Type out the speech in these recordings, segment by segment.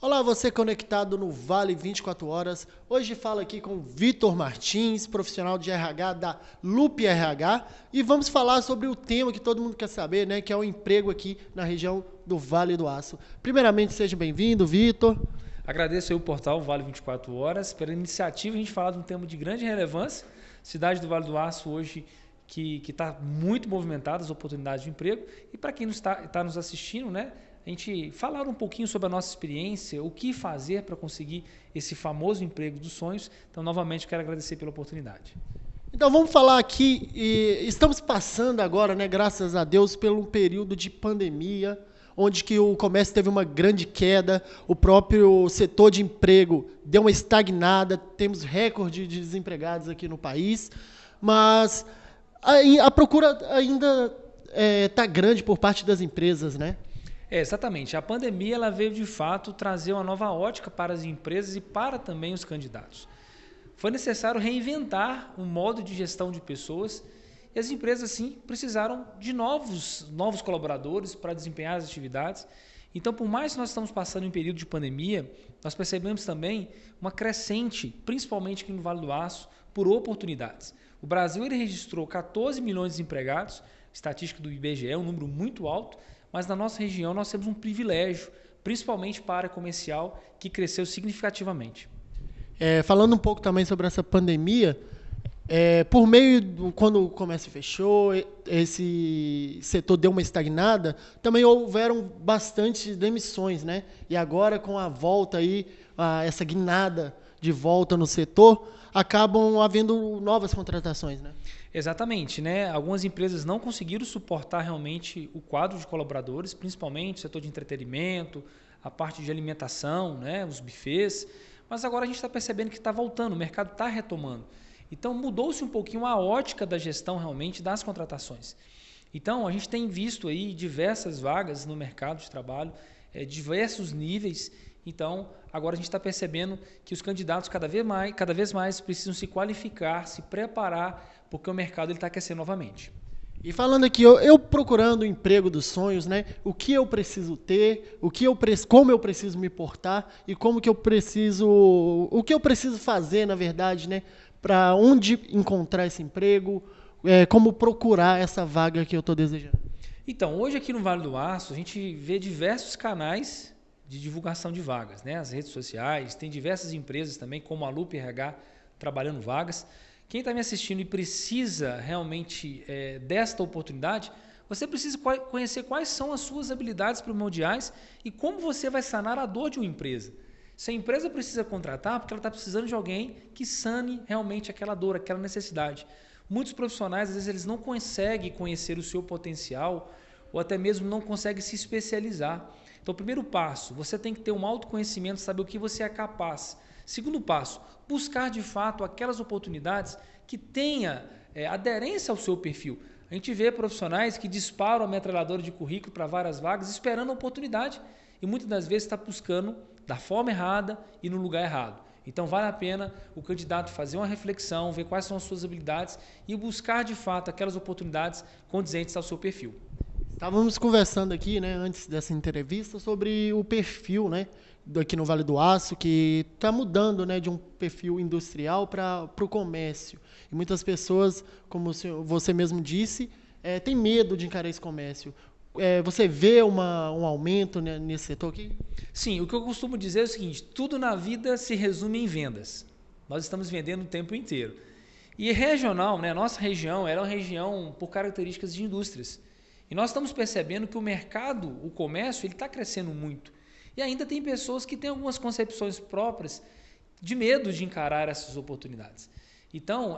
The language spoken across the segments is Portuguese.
Olá, você conectado no Vale 24 Horas. Hoje falo aqui com Vitor Martins, profissional de RH da Loop RH, e vamos falar sobre o tema que todo mundo quer saber, né, que é o emprego aqui na região do Vale do Aço. Primeiramente, seja bem-vindo, Vitor. Agradeço aí o portal Vale 24 Horas pela iniciativa, a gente falar de um tema de grande relevância. Cidade do Vale do Aço hoje que está muito movimentada, as oportunidades de emprego. E para quem está nos assistindo, né, a gente falar um pouquinho sobre a nossa experiência, o que fazer para conseguir esse famoso emprego dos sonhos. Então, novamente, quero agradecer pela oportunidade. Então vamos falar aqui, estamos passando agora, né, graças a Deus, por um período de pandemia, onde que o comércio teve uma grande queda, o próprio setor de emprego deu uma estagnada, temos recorde de desempregados aqui no país, mas a procura ainda está grande por parte das empresas, né? Exatamente. A pandemia ela veio de fato trazer uma nova ótica para as empresas e para também os candidatos. Foi necessário reinventar o modo de gestão de pessoas e as empresas, sim, precisaram de novos colaboradores para desempenhar as atividades. Então, por mais que nós estamos passando em um período de pandemia, nós percebemos também uma crescente, principalmente aqui no Vale do Aço, por oportunidades. O Brasil ele registrou 14 milhões de desempregados, estatística do IBGE, é um número muito alto, mas na nossa região nós temos um privilégio, principalmente para a área comercial, que cresceu significativamente. Falando um pouco também sobre essa pandemia, quando o comércio fechou, esse setor deu uma estagnada, também houveram bastante demissões, né? E agora com a volta aí, essa guinada de volta no setor, acabam havendo novas contratações, né? Exatamente, né? Algumas empresas não conseguiram suportar realmente o quadro de colaboradores, principalmente o setor de entretenimento, a parte de alimentação, né? Os buffets, mas agora a gente está percebendo que está voltando, o mercado está retomando. Então mudou-se um pouquinho a ótica da gestão realmente das contratações. Então a gente tem visto aí diversas vagas no mercado de trabalho, diversos níveis. Então agora a gente está percebendo que os candidatos cada vez mais precisam se qualificar, se preparar, porque o mercado está aquecendo novamente. E falando aqui, eu procurando o emprego dos sonhos, né? O que eu preciso ter, como eu preciso me portar e o que eu preciso fazer, na verdade, né? Para onde encontrar esse emprego, como procurar essa vaga que eu estou desejando. Então, hoje aqui no Vale do Aço, a gente vê diversos canais de divulgação de vagas, né? As redes sociais, tem diversas empresas também, como a Loop RH, trabalhando vagas. Quem está me assistindo e precisa realmente desta oportunidade, você precisa conhecer quais são as suas habilidades primordiais e como você vai sanar a dor de uma empresa. Se a empresa precisa contratar, porque ela está precisando de alguém que sane realmente aquela dor, aquela necessidade. Muitos profissionais, às vezes, eles não conseguem conhecer o seu potencial ou até mesmo não conseguem se especializar. Então, o primeiro passo, você tem que ter um autoconhecimento, saber o que você é capaz. Segundo passo, buscar de fato aquelas oportunidades que tenha aderência ao seu perfil. A gente vê profissionais que disparam a metralhadora de currículo para várias vagas esperando a oportunidade e muitas das vezes está buscando da forma errada e no lugar errado. Então vale a pena o candidato fazer uma reflexão, ver quais são as suas habilidades e buscar de fato aquelas oportunidades condizentes ao seu perfil. Estávamos conversando aqui, né, antes dessa entrevista, sobre o perfil, né, aqui no Vale do Aço, que está mudando, né, de um perfil industrial para o comércio. E muitas pessoas, como você mesmo disse, têm medo de encarar esse comércio. Você vê um aumento, né, nesse setor aqui? Sim, o que eu costumo dizer é o seguinte, tudo na vida se resume em vendas. Nós estamos vendendo o tempo inteiro. E regional, né, nossa região era uma região por características de indústrias. E nós estamos percebendo que o mercado, o comércio, ele está crescendo muito. E ainda tem pessoas que têm algumas concepções próprias de medo de encarar essas oportunidades. Então,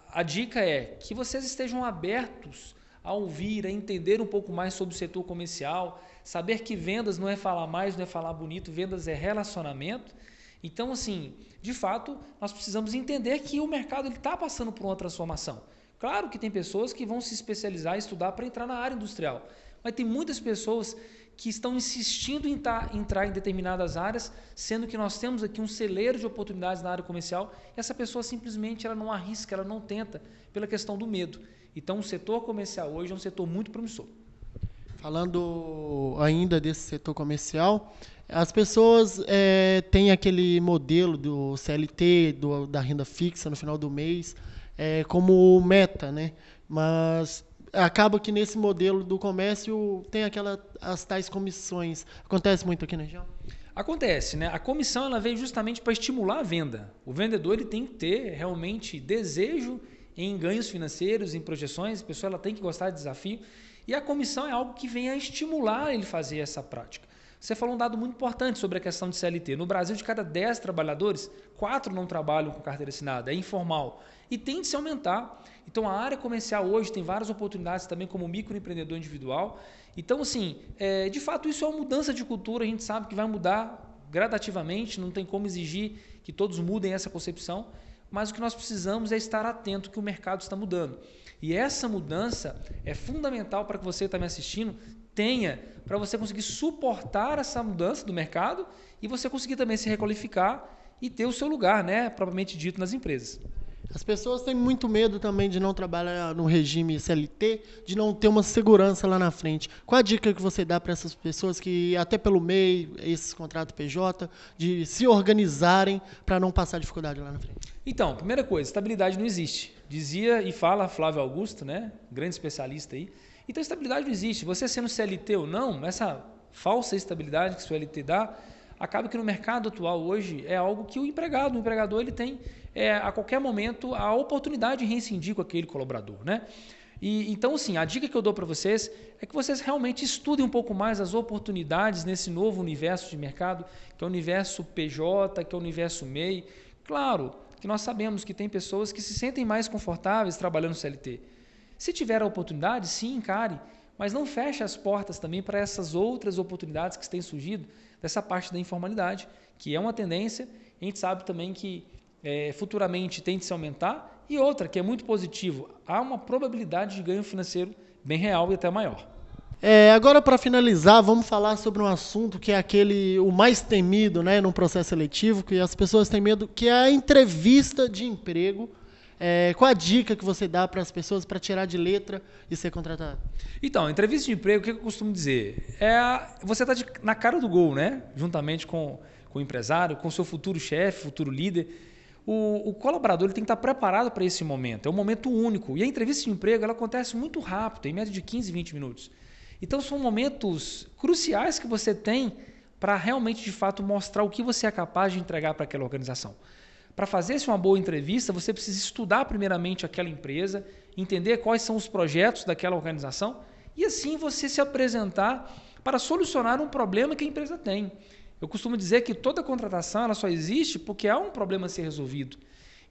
a dica é que vocês estejam abertos a ouvir, a entender um pouco mais sobre o setor comercial, saber que vendas não é falar mais, não é falar bonito, vendas é relacionamento. Então, assim, de fato, nós precisamos entender que o mercado está passando por uma transformação. Claro que tem pessoas que vão se especializar e estudar para entrar na área industrial, mas tem muitas pessoas que estão insistindo em entrar em determinadas áreas, sendo que nós temos aqui um celeiro de oportunidades na área comercial, e essa pessoa simplesmente ela não arrisca, ela não tenta, pela questão do medo. Então, o setor comercial hoje é um setor muito promissor. Falando ainda desse setor comercial, as pessoas têm aquele modelo do CLT, da renda fixa no final do mês, como meta, né? Mas acaba que nesse modelo do comércio tem as tais comissões. Acontece muito aqui na região? Acontece, né? A comissão ela veio justamente para estimular a venda. O vendedor ele tem que ter realmente desejo em ganhos financeiros, em projeções. A pessoa ela tem que gostar de desafio. E a comissão é algo que vem a estimular ele fazer essa prática. Você falou um dado muito importante sobre a questão de CLT. No Brasil, de cada 10 trabalhadores, 4 não trabalham com carteira assinada, é informal. E tem de se aumentar. Então, a área comercial hoje tem várias oportunidades também como microempreendedor individual. Então, assim, de fato, isso é uma mudança de cultura. A gente sabe que vai mudar gradativamente, não tem como exigir que todos mudem essa concepção. Mas o que nós precisamos é estar atento que o mercado está mudando. E essa mudança é fundamental para que você que está me assistindo tenha, para você conseguir suportar essa mudança do mercado e você conseguir também se requalificar e ter o seu lugar, né, propriamente dito, nas empresas. As pessoas têm muito medo também de não trabalhar no regime CLT, de não ter uma segurança lá na frente. Qual a dica que você dá para essas pessoas que, até pelo MEI, esses contratos PJ, de se organizarem para não passar dificuldade lá na frente? Então, primeira coisa, estabilidade não existe. Dizia e fala Flávio Augusto, né, grande especialista aí. Então, estabilidade não existe. Você sendo CLT ou não, essa falsa estabilidade que o CLT dá, acaba que no mercado atual hoje é algo que o empregador ele tem a qualquer momento a oportunidade de reincidir com aquele colaborador, né? Então, assim, a dica que eu dou para vocês é que vocês realmente estudem um pouco mais as oportunidades nesse novo universo de mercado, que é o universo PJ, que é o universo MEI. Claro que nós sabemos que tem pessoas que se sentem mais confortáveis trabalhando no CLT. Se tiver a oportunidade, sim, encare, mas não feche as portas também para essas outras oportunidades que têm surgido dessa parte da informalidade, que é uma tendência. A gente sabe também que futuramente tende a se aumentar. E outra, que é muito positivo, há uma probabilidade de ganho financeiro bem real e até maior. Agora, para finalizar, vamos falar sobre um assunto que é o mais temido, né, num processo seletivo, que as pessoas têm medo, que é a entrevista de emprego. Qual a dica que você dá para as pessoas para tirar de letra e ser contratado? Então, entrevista de emprego, o que eu costumo dizer? Você está na cara do gol, né? Juntamente com o empresário, com o seu futuro chefe, futuro líder. O colaborador ele tem que estar preparado para esse momento. É um momento único. E a entrevista de emprego ela acontece muito rápido, em média de 15, 20 minutos. Então, são momentos cruciais que você tem para realmente, de fato, mostrar o que você é capaz de entregar para aquela organização. Para fazer uma boa entrevista, você precisa estudar primeiramente aquela empresa, entender quais são os projetos daquela organização e assim você se apresentar para solucionar um problema que a empresa tem. Eu costumo dizer que toda contratação ela só existe porque há um problema a ser resolvido.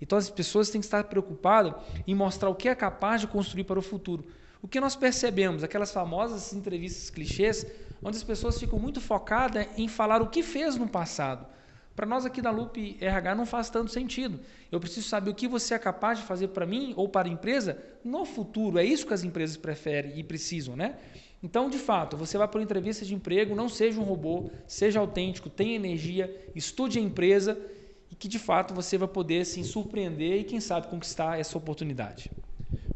Então as pessoas têm que estar preocupadas em mostrar o que é capaz de construir para o futuro. O que nós percebemos, aquelas famosas entrevistas clichês, onde as pessoas ficam muito focadas em falar o que fez no passado. Para nós aqui da Lupe RH não faz tanto sentido. Eu preciso saber o que você é capaz de fazer para mim ou para a empresa no futuro. É isso que as empresas preferem e precisam, né? Então, de fato, você vai para uma entrevista de emprego, não seja um robô, seja autêntico, tenha energia, estude a empresa e que, de fato, você vai poder se surpreender e, quem sabe, conquistar essa oportunidade.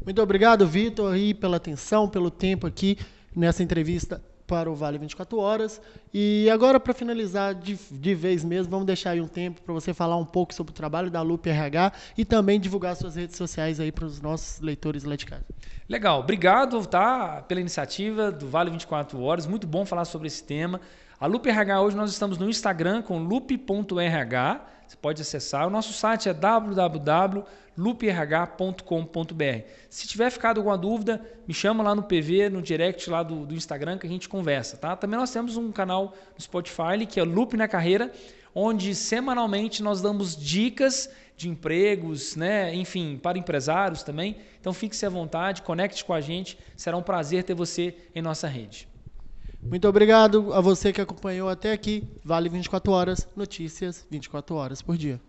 Muito obrigado, Vitor, aí, pela atenção, pelo tempo aqui nessa entrevista para o Vale 24 Horas. E agora, para finalizar de vez mesmo, vamos deixar aí um tempo para você falar um pouco sobre o trabalho da Lupe RH e também divulgar suas redes sociais aí para os nossos leitores lá de casa. Legal, obrigado pela iniciativa do Vale 24 Horas, muito bom falar sobre esse tema. A Lupe RH hoje nós estamos no Instagram com lupe.rh, você pode acessar. O nosso site é www.luperh.com.br. Se tiver ficado alguma dúvida, me chama lá no PV, no direct lá do Instagram que a gente conversa, tá? Também nós temos um canal no Spotify que é Lupe na Carreira, onde semanalmente nós damos dicas de empregos, né? Enfim, para empresários também. Então fique-se à vontade, conecte com a gente, será um prazer ter você em nossa rede. Muito obrigado a você que acompanhou até aqui. Vale 24 Horas, notícias 24 horas por dia.